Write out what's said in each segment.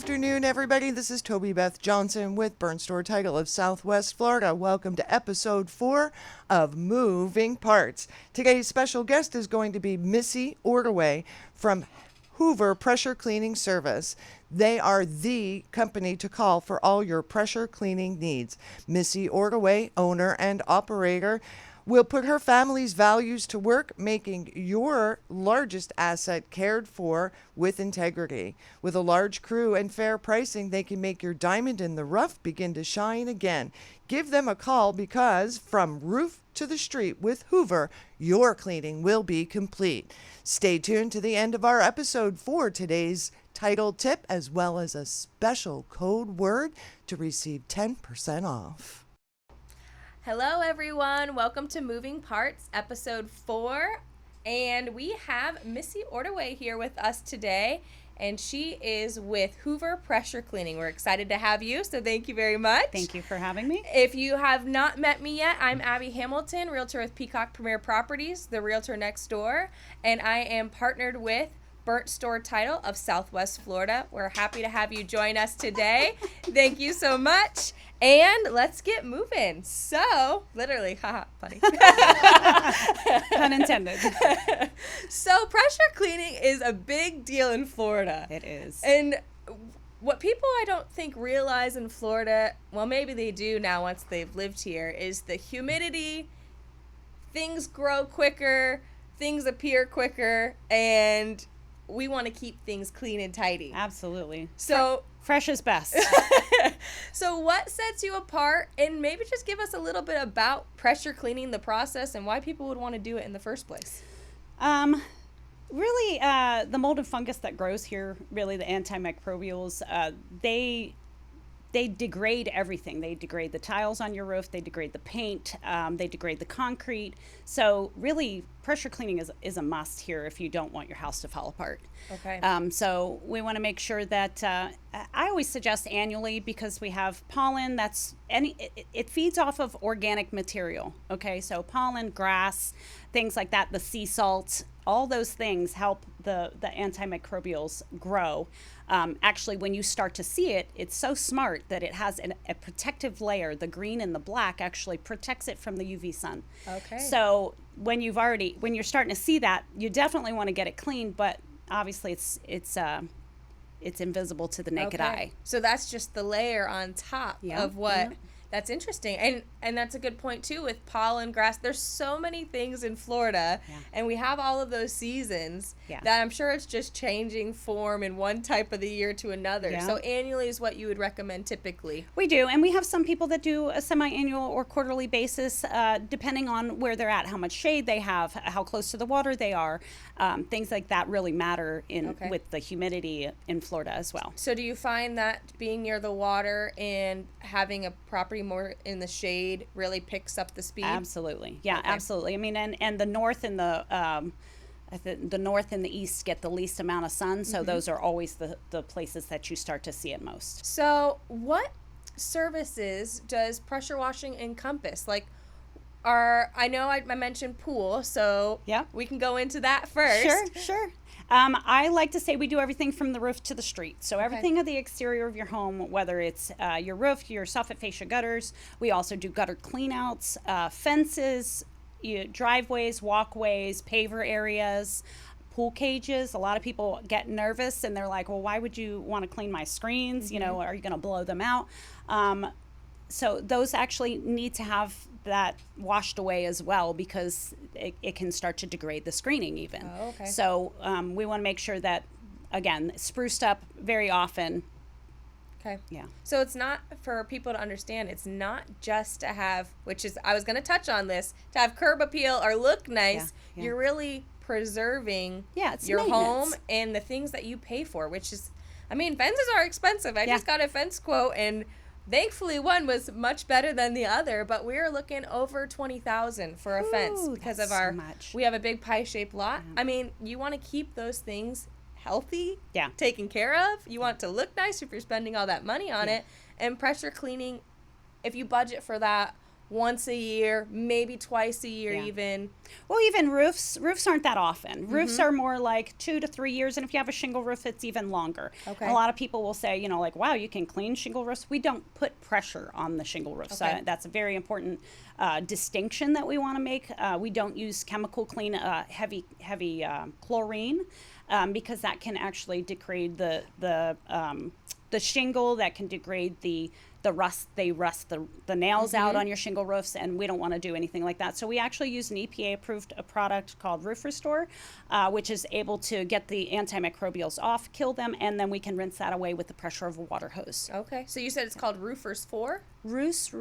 afternoon, everybody. This is Toby Beth Johnson with Burnt Store Title of Southwest Florida. Welcome to episode 4 of Moving Parts. Today's special guest is going to be Missy Ordiway from Hoover Pressure Cleaning Service. They are the company to call for all your pressure cleaning needs. Missy Ordiway, owner and operator, will put her family's values to work, making your largest asset cared for with integrity. With a large crew and fair pricing, they can make your diamond in the rough begin to shine again. Give them a call because from roof to the street with Hoover, your cleaning will be complete. Stay tuned to the end of our episode for today's title tip, as well as a special code word to receive 10% off. Hello everyone, welcome to Moving Parts episode 4, and we have Missy Ordiway here with us today, and she is with Hoover Pressure Cleaning. We're excited to have you, so thank you very much. Thank you for having me. If you have not met me yet, I'm Abby Hamilton, Realtor with Peacock Premier Properties, the Realtor next door, and I am partnered with Burnt Store Title of Southwest Florida. We're happy to have you join us today. Thank you so much. And let's get moving. So, literally, haha, funny. Pun intended. So, pressure cleaning is a big deal in Florida. It is. And what people I don't think realize in Florida, well, maybe they do now once they've lived here, is the humidity. Things grow quicker, things appear quicker, and we want to keep things clean and tidy. Absolutely. So fresh is best. So what sets you apart, and maybe just give us a little bit about pressure cleaning, the process, and why people would want to do it in the first place. Really, the mold and fungus that grows here, really the antimicrobials, they degrade everything. They degrade the tiles on your roof. They degrade the paint. They degrade the concrete. So really, pressure cleaning is a must here if you don't want your house to fall apart. Okay. So we want to make sure that I always suggest annually, because we have pollen. It feeds off of organic material. Okay, so pollen, grass, things like that. The sea salt, all those things help the antimicrobials grow. Actually, when you start to see it, it's so smart that it has a protective layer. The green and the black actually protects it from the UV sun. Okay. So when you're starting to see that, you definitely want to get it cleaned, but obviously it's invisible to the naked eye. So that's just the layer on top of what. Yeah. That's interesting. And that's a good point, too, with pollen, grass. There's so many things in Florida, and we have all of those seasons that I'm sure it's just changing form in one type of the year to another. Yeah. So annually is what you would recommend typically. We do, and we have some people that do a semi-annual or quarterly basis, depending on where they're at, how much shade they have, how close to the water they are. Things like that really matter with the humidity in Florida as well. So do you find that being near the water and having a property more in the shade really picks up the speed? Absolutely. Yeah, absolutely. I mean, and the north and the north and the east get the least amount of sun, so those are always the places that you start to see it most. So what services does pressure washing encompass? Like, I know I mentioned pool, so we can go into that first. Sure. I like to say we do everything from the roof to the street. So everything of the exterior of your home, whether it's your roof, your soffit fascia gutters. We also do gutter cleanouts, fences, driveways, walkways, paver areas, pool cages. A lot of people get nervous and they're like, well, why would you want to clean my screens? Are you going to blow them out? So those actually need to have that washed away as well, because it can start to degrade the screening even. Oh, okay. So we want to make sure that, again, spruced up very often. Okay. Yeah. So it's not, for people to understand, it's not just to have, which is, I was going to touch on this, to have curb appeal or look nice. Yeah. You're really preserving your home and the things that you pay for, which is, I mean, fences are expensive. I just got a fence quote, and thankfully one was much better than the other, but we were looking over $20,000 for a fence because of our, we have a big pie-shaped lot. I mean, you want to keep those things healthy, taken care of. You want it to look nice if you're spending all that money on it. And pressure cleaning, if you budget for that, once a year, maybe twice a year even. Well, even roofs aren't that often. Roofs are more like 2 to 3 years, and if you have a shingle roof, it's even longer. Okay. A lot of people will say, like, wow, you can clean shingle roofs. We don't put pressure on the shingle roofs. Okay. That's a very important distinction that we want to make. We don't use chemical clean, heavy chlorine, because that can actually degrade the shingle. That can degrade the rust. They rust the nails out on your shingle roofs, and we don't want to do anything like that. So we actually use an EPA approved product called Roof Restore, which is able to get the antimicrobials off, kill them, and then we can rinse that away with the pressure of a water hose. Okay. So you said it's called Roofers 4? Roof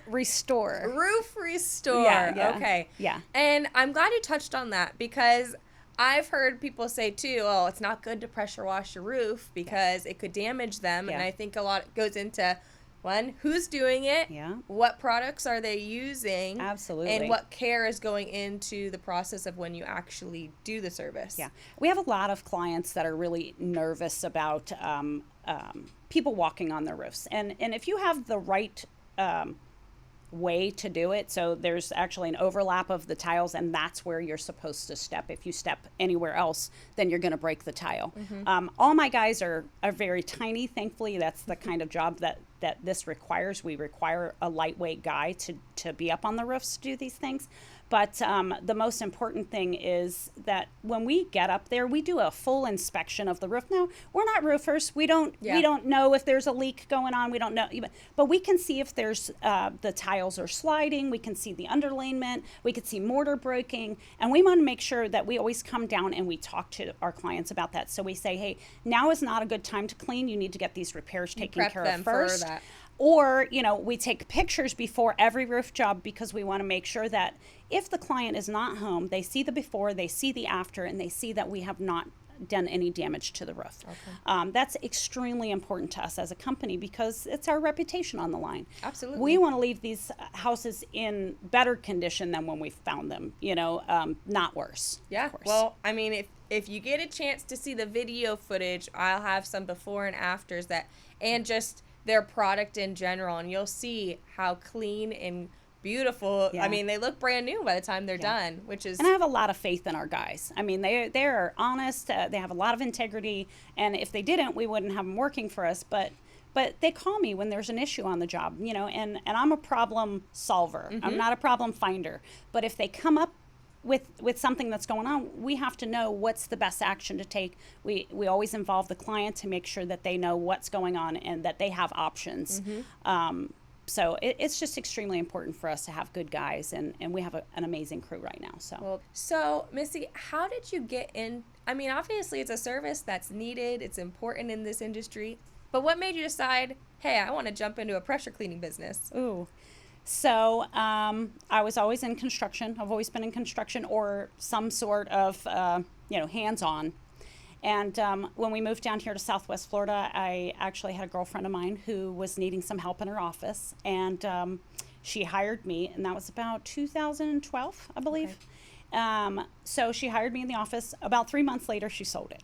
Restore. Roof Restore. Yeah. Okay. Yeah. And I'm glad you touched on that, because I've heard people say too, oh, it's not good to pressure wash your roof because it could damage them. And I think a lot goes into, one, who's doing it? Yeah. What products are they using? Absolutely. And what care is going into the process of when you actually do the service? Yeah. We have a lot of clients that are really nervous about people walking on their roofs. And if you have the right way to do it, so there's actually an overlap of the tiles, and that's where you're supposed to step. If you step anywhere else, then you're going to break the tile. All my guys are very tiny. Thankfully, that's the kind of job that this requires. We require a lightweight guy to be up on the roofs to do these things. But the most important thing is that when we get up there, we do a full inspection of the roof. Now, we're not roofers. We don't know if there's a leak going on. We don't know. But we can see if there's the tiles are sliding. We can see the underlayment. We can see mortar breaking. And we want to make sure that we always come down and we talk to our clients about that. So we say, hey, now is not a good time to clean. You need to get these repairs taken care of first. For that. Or, we take pictures before every roof job, because we want to make sure that if the client is not home, they see the before, they see the after, and they see that we have not done any damage to the roof. Okay. That's extremely important to us as a company, because it's our reputation on the line. Absolutely. We want to leave these houses in better condition than when we found them, not worse. Yeah. Well, I mean, if you get a chance to see the video footage, I'll have some before and afters and just their product in general, and you'll see how clean and beautiful. I mean, they look brand new by the time they're done, which is... And I have a lot of faith in our guys. I mean, they're honest. They have a lot of integrity, and if they didn't, we wouldn't have them working for us. But they call me when there's an issue on the job, and I'm a problem solver. I'm not a problem finder. But if they come up with something that's going on, we have to know what's the best action to take. We always involve the client to make sure that they know what's going on and that they have options. So it's just extremely important for us to have good guys, and we have an amazing crew right now. So Missy, how did you get in? I mean, obviously it's a service that's needed. It's important in this industry. But what made you decide, hey, I want to jump into a pressure cleaning business? Ooh. So I was always in construction. I've always been in construction or some sort of, hands-on. And when we moved down here to Southwest Florida, I actually had a girlfriend of mine who was needing some help in her office. And she hired me, and that was about 2012, I believe. Okay. So she hired me in the office. About 3 months later, she sold it.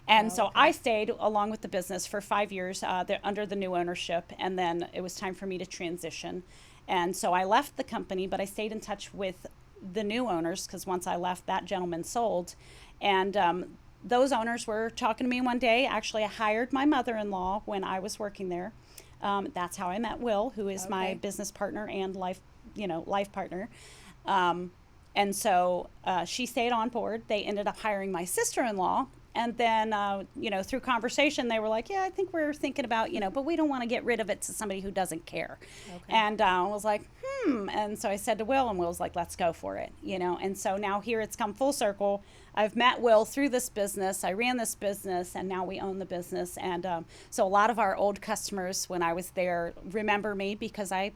And so I stayed along with the business for 5 years under the new ownership. And then it was time for me to transition. And so I left the company, but I stayed in touch with the new owners, because once I left, that gentleman sold. And those owners were talking to me one day. Actually, I hired my mother-in-law when I was working there. That's how I met Will, who is my business partner and life partner. And so she stayed on board. They ended up hiring my sister-in-law. And then, through conversation, they were like, yeah, I think we're thinking about, but we don't want to get rid of it to somebody who doesn't care. Okay. And I was like, And so I said to Will, and Will's like, let's go for it, And so now here it's come full circle. I've met Will through this business. I ran this business, and now we own the business. And so a lot of our old customers, when I was there, remember me because I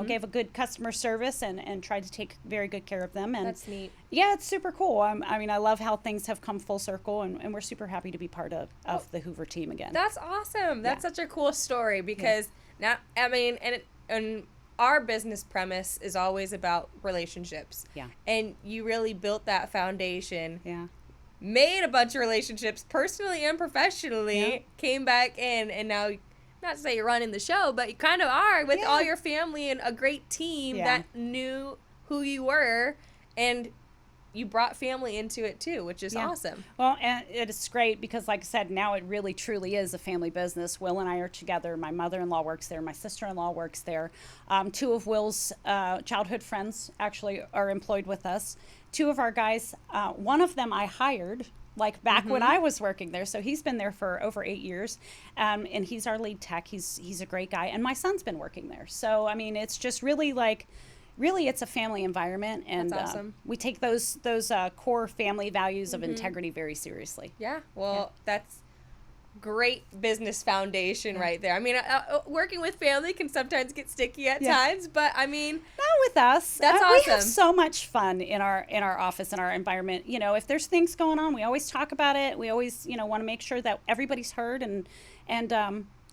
gave a good customer service and tried to take very good care of them. And that's neat. Yeah, it's super cool. I mean, I love how things have come full circle, and we're super happy to be part of the Hoover team again. That's awesome. That's such a cool story, because now, I mean, and our business premise is always about relationships. Yeah. And you really built that foundation. Yeah. Made a bunch of relationships personally and professionally, came back in, and now not to say you're running the show, but you kind of are with all your family and a great team that knew who you were, and you brought family into it too, which is awesome. Well, and it's great because, like I said, now it really truly is a family business. Will and I are together. My mother-in-law works there. My sister-in-law works there. 2 of Will's childhood friends actually are employed with us. 2 of our guys, one of them I hired like back when I was working there. So he's been there for over 8 years. And he's our lead tech. He's a great guy. And my son's been working there. So, I mean, it's just really really it's a family environment, and that's awesome. We take those core family values of integrity very seriously. Yeah, well, that's great business foundation right there. I mean, working with family can sometimes get sticky at times, but I mean, not with us. That's awesome. We have so much fun in our office and our environment. You know, if there's things going on, we always talk about it. We always, want to make sure that everybody's heard, and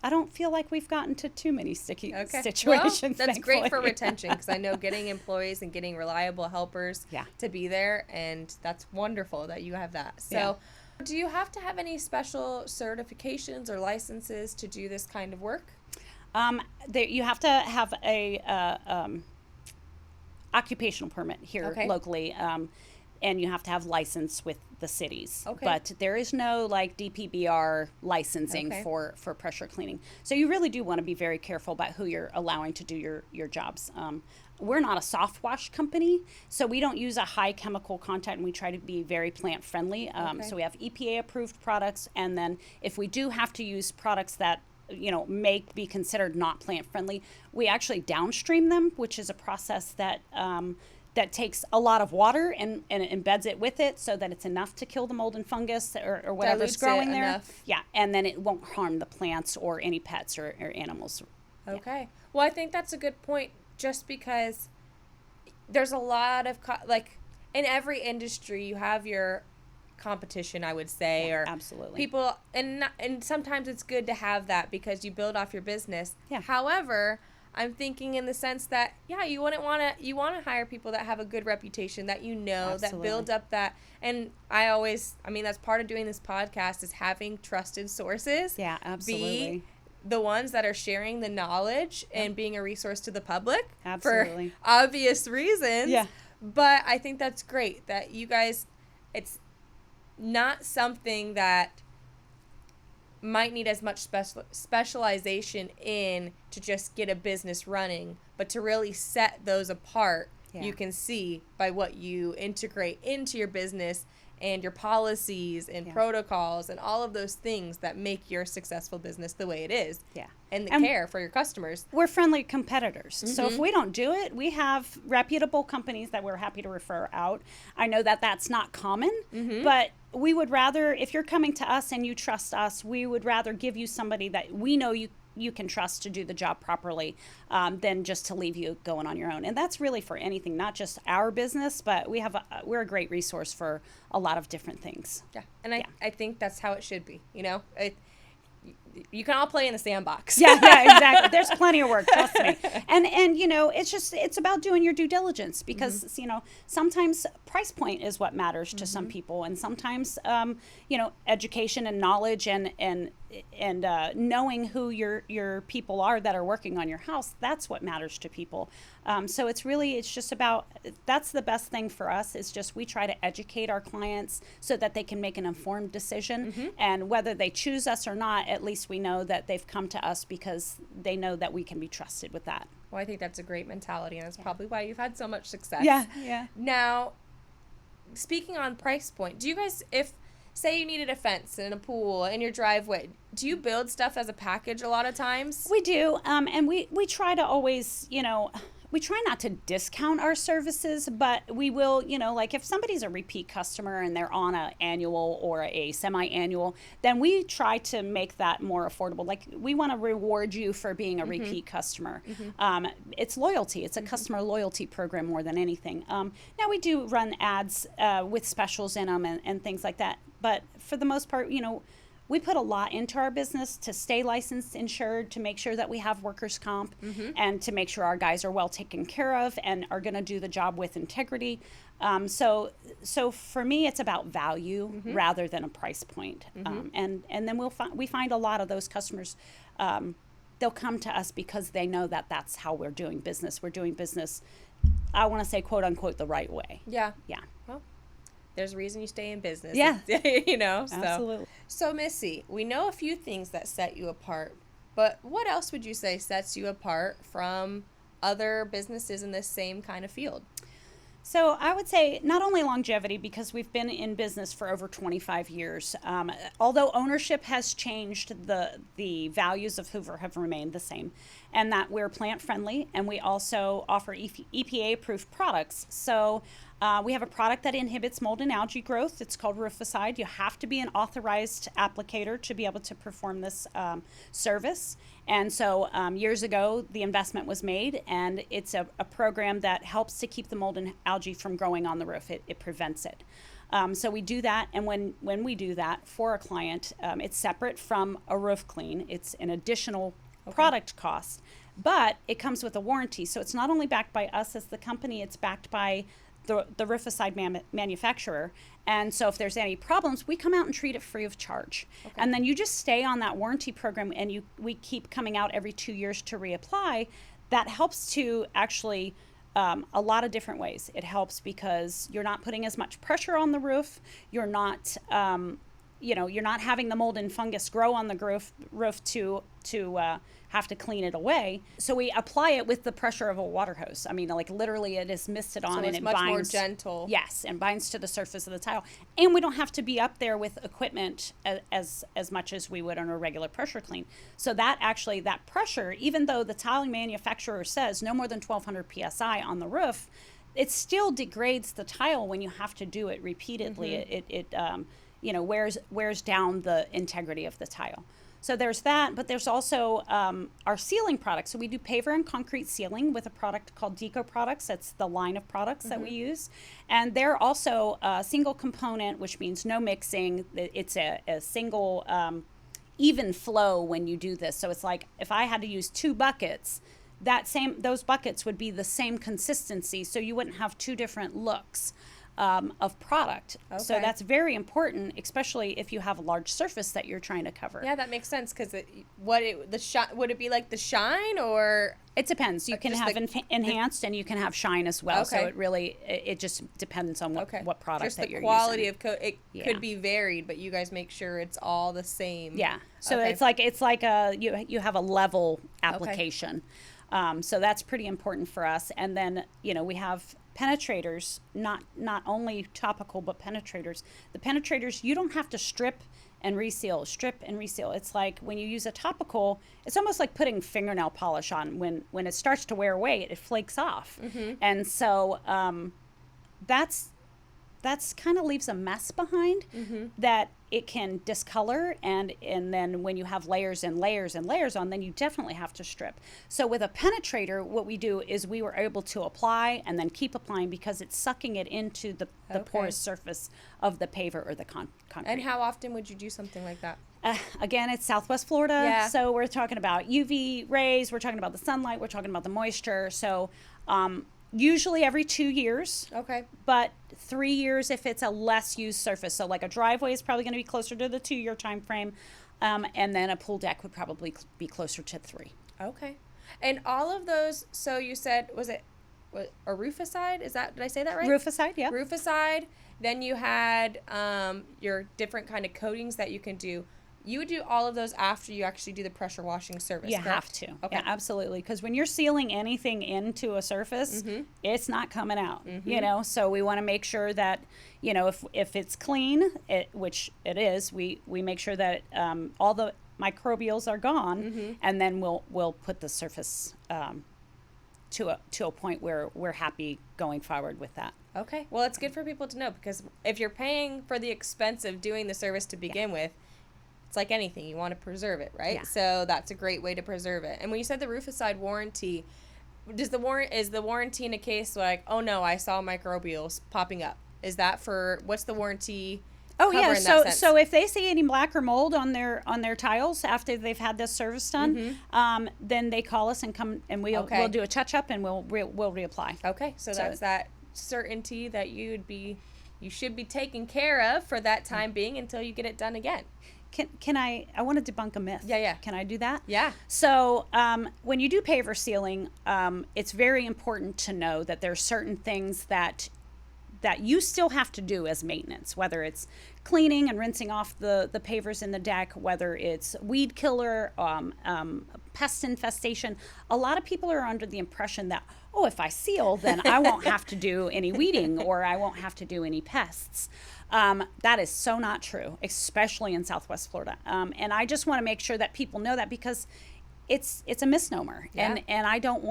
I don't feel like we've gotten to too many sticky situations. Well, that's thankfully. great for retention, because I know getting employees and getting reliable helpers to be there, and that's wonderful that you have that. So do you have to have any special certifications or licenses to do this kind of work? You have to have a occupational permit here locally. And you have to have license with the cities. Okay. But there is no like DPBR licensing for pressure cleaning. So you really do want to be very careful about who you're allowing to do your jobs. We're not a soft wash company, so we don't use a high chemical content, and we try to be very plant friendly. So we have EPA approved products, and then if we do have to use products that may be considered not plant friendly, we actually downstream them, which is a process that that takes a lot of water and embeds it with it so that it's enough to kill the mold and fungus or whatever's growing there. Enough. Yeah, and then it won't harm the plants or any pets or animals. Okay. Yeah. Well, I think that's a good point, just because there's a lot of, in every industry, you have your competition, I would say, or absolutely people, and sometimes it's good to have that because you build off your business. Yeah. However, I'm thinking in the sense that, you want to hire people that have a good reputation, that that build up that. And that's part of doing this podcast, is having trusted sources. Yeah, absolutely. Be the ones that are sharing the knowledge and being a resource to the public. Absolutely. For obvious reasons. Yeah. But I think that's great that you guys, it's not something that might need as much specialization in to just get a business running, but to really set those apart, you can see by what you integrate into your business and your policies and protocols and all of those things that make your successful business the way it is. Yeah. And care for your customers. We're friendly competitors. Mm-hmm. So if we don't do it, we have reputable companies that we're happy to refer out. I know that that's not common, but we would rather, if you're coming to us and you trust us, we would rather give you somebody that we know you can trust to do the job properly, than just to leave you going on your own. And that's really for anything, not just our business, but we're a great resource for a lot of different things. Yeah. And I think that's how it should be. You can all play in the sandbox. Yeah, exactly. There's plenty of work, trust me. And it's about doing your due diligence, because sometimes price point is what matters to some people, and sometimes education and knowledge and knowing who your people are that are working on your house, that's what matters to people. So it's just about, that's the best thing for us, is just we try to educate our clients so that they can make an informed decision, and whether they choose us or not, at least we know that they've come to us because they know that we can be trusted with that. Well, I think that's a great mentality, and that's probably why you've had so much success. Yeah. Now, speaking on price point, do you guys, say you needed a fence and a pool in your driveway, do you build stuff as a package a lot of times? We do, and we try to always, we try not to discount our services, but we will, like if somebody's a repeat customer and they're on an annual or a semi-annual, then we try to make that more affordable. Like, we want to reward you for being a repeat customer. It's loyalty. It's a customer loyalty program more than anything. Now, we do run ads with specials in them and things like that. But for the most part, we put a lot into our business to stay licensed, insured, to make sure that we have workers' comp, and to make sure our guys are well taken care of and are going to do the job with integrity. So for me, it's about value rather than a price point. And then we find a lot of those customers they'll come to us because they know that that's how we're doing business. We're doing business, I want to say, quote unquote, the right way. Yeah. Yeah. Well, there's a reason you stay in business. Yeah. You know, so. Absolutely. So, Missy, we know a few things that set you apart, but what else would you say sets you apart from other businesses in this same kind of field? So I would say not only longevity, because we've been in business for over 25 years. Although ownership has changed, the values of Hoover have remained the same, and that we're plant friendly, and we also offer EPA-approved products. So we have a product that inhibits mold and algae growth. It's called Rooficide. You have to be an authorized applicator to be able to perform this service. And so years ago, the investment was made, and it's a program that helps to keep the mold and algae from growing on the roof. It prevents it. So we do that, and when we do that for a client, it's separate from a roof clean. It's an additional product cost, but it comes with a warranty. So it's not only backed by us as the company, it's backed by the Rooficide manufacturer. And so if there's any problems, we come out and treat it free of charge. Okay. And then you just stay on that warranty program, and we keep coming out every 2 years to reapply. That helps to actually a lot of different ways. It helps because you're not putting as much pressure on the roof. You're not you're not having the mold and fungus grow on the roof to have to clean it away. So we apply it with the pressure of a water hose. I mean, like literally it is misted on, so and it much binds more gentle. Yes, and binds to the surface of the tile. And we don't have to be up there with equipment as much as we would on a regular pressure clean. So that pressure, even though the tiling manufacturer says no more than 1200 PSI on the roof, it still degrades the tile when you have to do it repeatedly. Mm-hmm. It wears down the integrity of the tile. So there's that, but there's also our sealing products. So we do paver and concrete sealing with a product called Deco Products. That's the line of products that we use. And they're also a single component, which means no mixing. It's a single even flow when you do this. So it's like if I had to use 2 buckets, those buckets would be the same consistency, so you wouldn't have 2 different looks of product. Okay. So that's very important, especially if you have a large surface that you're trying to cover. Yeah, that makes sense, because would it be like the shine, or it depends. You can have enhanced and you can have shine as well. Okay. So it just depends on what product just that you're using. The quality of could be varied, but you guys make sure it's all the same. Yeah. So it's like you have a level application. Okay. So that's pretty important for us. And then we have penetrators, not only topical, but penetrators. The penetrators, you don't have to strip and reseal. It's like when you use a topical, it's almost like putting fingernail polish on. When it starts to wear away, it flakes off. Mm-hmm. And so that's kind of leaves a mess behind that it can discolor, and then when you have layers and layers and layers on, then you definitely have to strip. So with a penetrator, what we do is we were able to apply and then keep applying, because it's sucking it into the porous surface of the paver or the concrete. And how often would you do something like that? Again, it's Southwest Florida, so we're talking about UV rays, we're talking about the sunlight, we're talking about the moisture. So usually every 2 years. Okay. But 3 years if it's a less used surface. So like a driveway is probably going to be closer to the 2 year time frame. And then a pool deck would probably be closer to 3. Okay. And all of those, so you said, was a Rooficide? Did I say that right? Rooficide, yeah. Rooficide. Then you had your different kind of coatings that you can do. You would do all of those after you actually do the pressure washing service, You correct? have to. Okay. Yeah, absolutely. Because when you're sealing anything into a surface, it's not coming out, So we want to make sure that, if it's clean, which it is, we make sure that all the microbials are gone, and then we'll put the surface to a point where we're happy going forward with that. Okay. Well, it's good for people to know, because if you're paying for the expense of doing the service to begin with, it's like anything, you want to preserve it, right? Yeah. So that's a great way to preserve it. And when you said the Rooficide warranty, is the warranty in a case like, oh no, I saw microbials popping up? Is that what's the warranty? Oh yeah, so if they see any black or mold on their tiles after they've had this service done, then they call us and come, and we'll do a touch up, and we'll reapply. Okay, so that's that certainty that you should be taken care of for that time being until you get it done again. can I want to debunk a myth. Yeah. Can I do that? Yeah. So when you do paver sealing, it's very important to know that there's certain things that you still have to do as maintenance, whether it's cleaning and rinsing off the pavers in the deck, whether it's weed killer, pest infestation. A lot of people are under the impression that, oh, if I seal, then I won't have to do any weeding or I won't have to do any pests. That is so not true, especially in Southwest Florida. And I just want to make sure that people know that, because it's a misnomer. Yeah. And I don't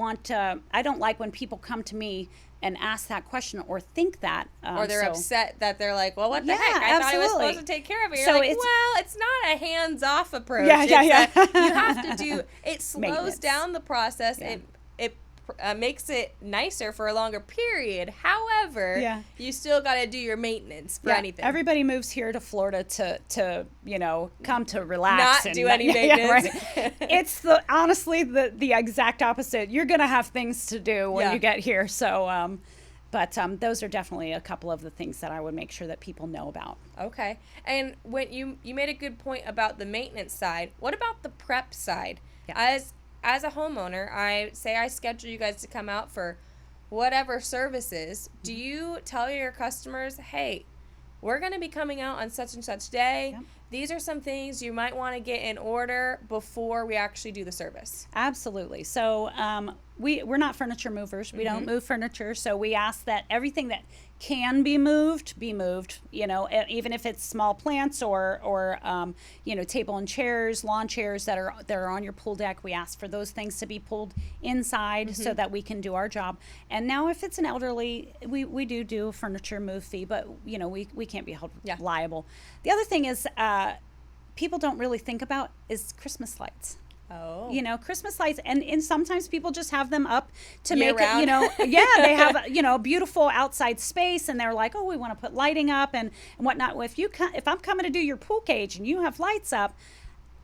like when people come to me and ask that question or think that. Or they're upset that they're like, well, what the heck? I thought I was supposed to take care of it. You're like, well, it's not a hands-off approach. Yeah. You have to do, it slows down the process. Yeah. It makes it nicer for a longer period. However, you still got to do your maintenance for anything. Everybody moves here to Florida to come to relax. Not do any maintenance. Right. It's honestly the exact opposite. You're going to have things to do when you get here. So, but those are definitely a couple of the things that I would make sure that people know about. Okay. And when you made a good point about the maintenance side, what about the prep side? Yeah. As a homeowner, I schedule you guys to come out for whatever services. Do you tell your customers, hey, we're going to be coming out on such and such day. Yep. These are some things you might want to get in order before we actually do the service? Absolutely. So we're not furniture movers. We don't move furniture. So we ask that everything that can be moved, even if it's small plants or table and chairs, lawn chairs that are on your pool deck. We ask for those things to be pulled inside so that we can do our job. And now if it's an elderly, we do a furniture move fee, but we can't be held liable. The other thing is people don't really think about is Christmas lights. Oh. Christmas lights, and sometimes people just have them up to Year make round. it, they have, beautiful outside space, and they're like, oh, we want to put lighting up and whatnot. Well, if I'm coming to do your pool cage and you have lights up,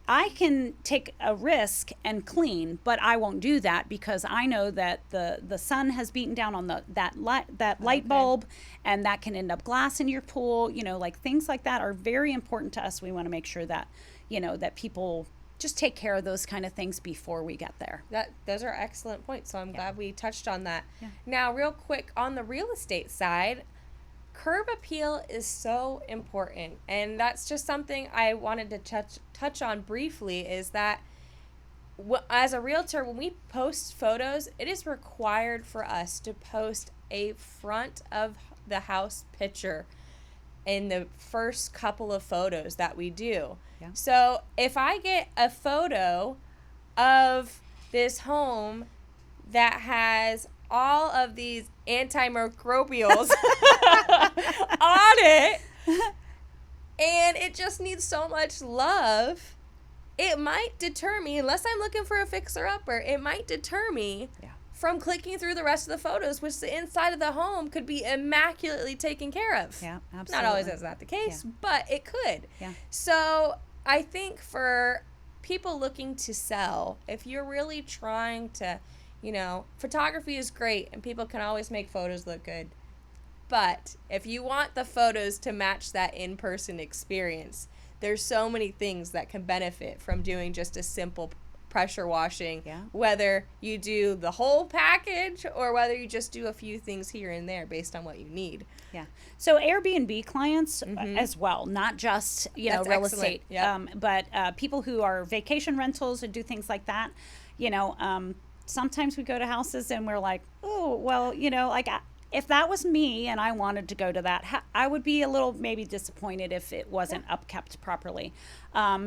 I can take a risk and clean, but I won't do that because I know that the sun has beaten down on that light bulb, and that can end up glass in your pool. Things like that are very important to us. We want to make sure that, that people just take care of those kind of things before we get there. Those are excellent points, so I'm glad we touched on that. Yeah. Now, real quick, on the real estate side, curb appeal is so important, and that's just something I wanted to touch on briefly, is that as a realtor, when we post photos, it is required for us to post a front of the house picture in the first couple of photos that we do. Yeah. So if I get a photo of this home that has all of these antimicrobials on it, and it just needs so much love, it might deter me, unless I'm looking for a fixer-upper, it might deter me from clicking through the rest of the photos, which the inside of the home could be immaculately taken care of. Yeah, absolutely. Not always is that the case, but it could. Yeah. So I think for people looking to sell, if you're really trying to, photography is great and people can always make photos look good. But if you want the photos to match that in-person experience, there's so many things that can benefit from doing just a simple pressure washing, whether you do the whole package or whether you just do a few things here and there based on what you need. Yeah. So Airbnb clients as well, not just, That's real excellent. estate, but people who are vacation rentals and do things like that. Sometimes we go to houses and we're like, oh, well, if that was me and I wanted to go to that, I would be a little maybe disappointed if it wasn't upkept properly.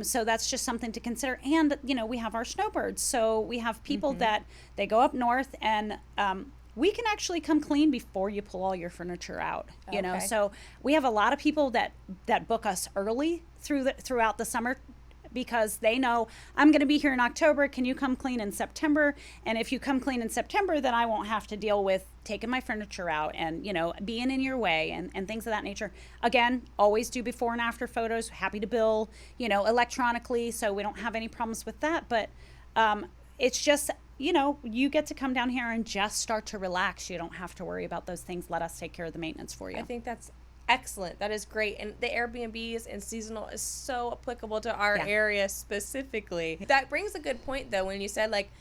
So that's just something to consider. And, we have our snowbirds. So we have people that they go up north and we can actually come clean before you pull all your furniture out, So we have a lot of people that book us early throughout the summer, because they know I'm going to be here in October. Can you come clean in September? And if you come clean in September, then I won't have to deal with taking my furniture out and, being in your way and things of that nature. Again, always do before and after photos. Happy to bill, electronically, so we don't have any problems with that. But it's just, you get to come down here and just start to relax. You don't have to worry about those things. Let us take care of the maintenance for you. I think that's excellent. That is great. And the Airbnbs and seasonal is so applicable to our area specifically. That brings a good point, though, when you said, like,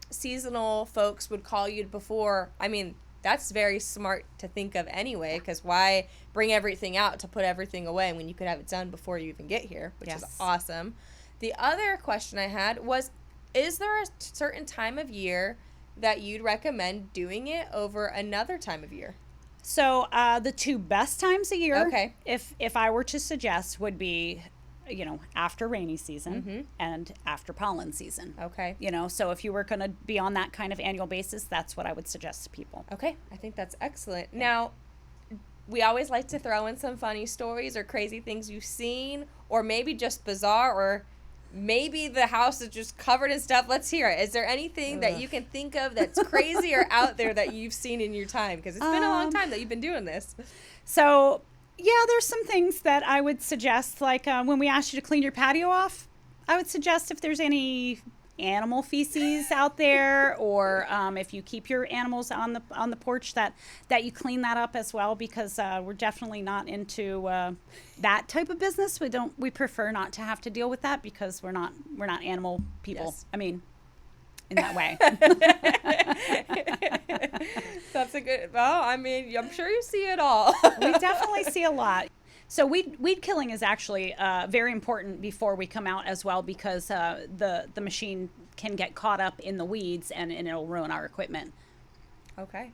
seasonal folks would call you before. I mean, that's very smart to think of anyway, because why bring everything out to put everything away when you could have it done before you even get here, which is awesome. The other question I had was, is there a certain time of year that you'd recommend doing it over another time of year? So the two best times a year, if I were to suggest, would be, after rainy season and after pollen season. Okay. So if you were going to be on that kind of annual basis, that's what I would suggest to people. Okay. I think that's excellent. Now, we always like to throw in some funny stories or crazy things you've seen, or maybe just bizarre, or maybe the house is just covered in stuff. Let's hear it. Is there anything that you can think of that's crazy or out there that you've seen in your time? Because it's been a long time that you've been doing this. So, there's some things that I would suggest, like when we asked you to clean your patio off, I would suggest if there's any animal feces out there, or if you keep your animals on the porch, that you clean that up as well, because we're definitely not into that type of business. We prefer not to have to deal with that, because we're not animal people. Yes. I mean, in that way. That's a good. Well, I mean, I'm sure you see it all. We definitely see a lot. So weed killing is actually very important before we come out as well, because the machine can get caught up in the weeds and it'll ruin our equipment. Okay.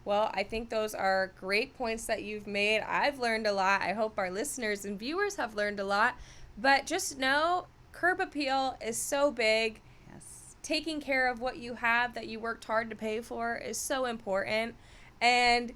Well, I think those are great points that you've made. I've learned a lot. I hope our listeners and viewers have learned a lot. But just know, curb appeal is so big. Yes. Taking care of what you have that you worked hard to pay for is so important. And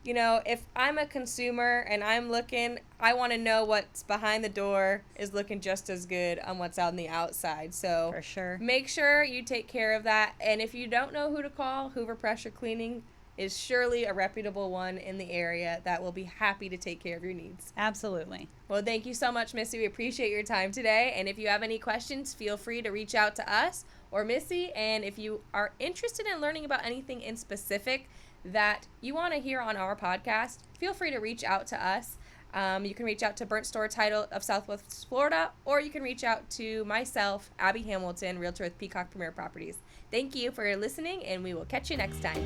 if I'm a consumer and I'm looking, I want to know what's behind the door is looking just as good on what's on the outside. So for sure, make sure you take care of that. And if you don't know who to call, Hoover Pressure Cleaning is surely a reputable one in the area that will be happy to take care of your needs. Absolutely. Well, thank you so much, Missy. We appreciate your time today. And if you have any questions, feel free to reach out to us or Missy. And if you are interested in learning about anything in specific that you want to hear on our podcast, feel free to reach out to us. You can reach out to Burnt Store Title of Southwest Florida, or you can reach out to myself, Abby Hamilton, Realtor with Peacock Premier Properties. Thank you for listening, and we will catch you next time.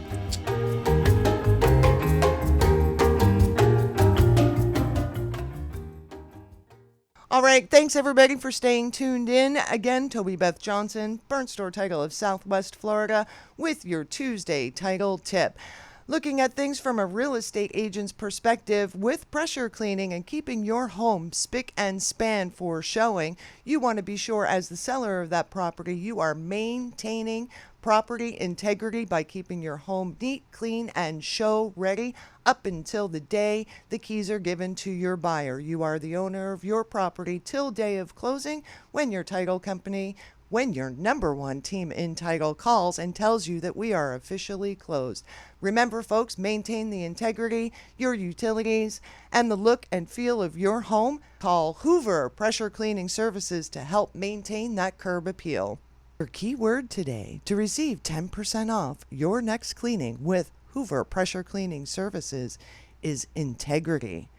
All right, thanks everybody for staying tuned in. Again, Toby Beth Johnson, Burnt Store Title of Southwest Florida, with your Tuesday title tip. Looking at things from a real estate agent's perspective, with pressure cleaning and keeping your home spick and span for showing, you want to be sure as the seller of that property you are maintaining property integrity by keeping your home neat, clean, and show ready up until the day the keys are given to your buyer. You are the owner of your property till day of closing, when your title company, when your number one team in title calls and tells you that we are officially closed. Remember, folks, maintain the integrity, your utilities, and the look and feel of your home. Call Hoover Pressure Cleaning Services to help maintain that curb appeal. Your keyword today to receive 10% off your next cleaning with Hoover Pressure Cleaning Services is integrity.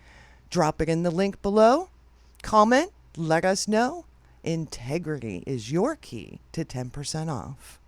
Drop it in the link below. Comment, let us know. Integrity is your key to 10% off.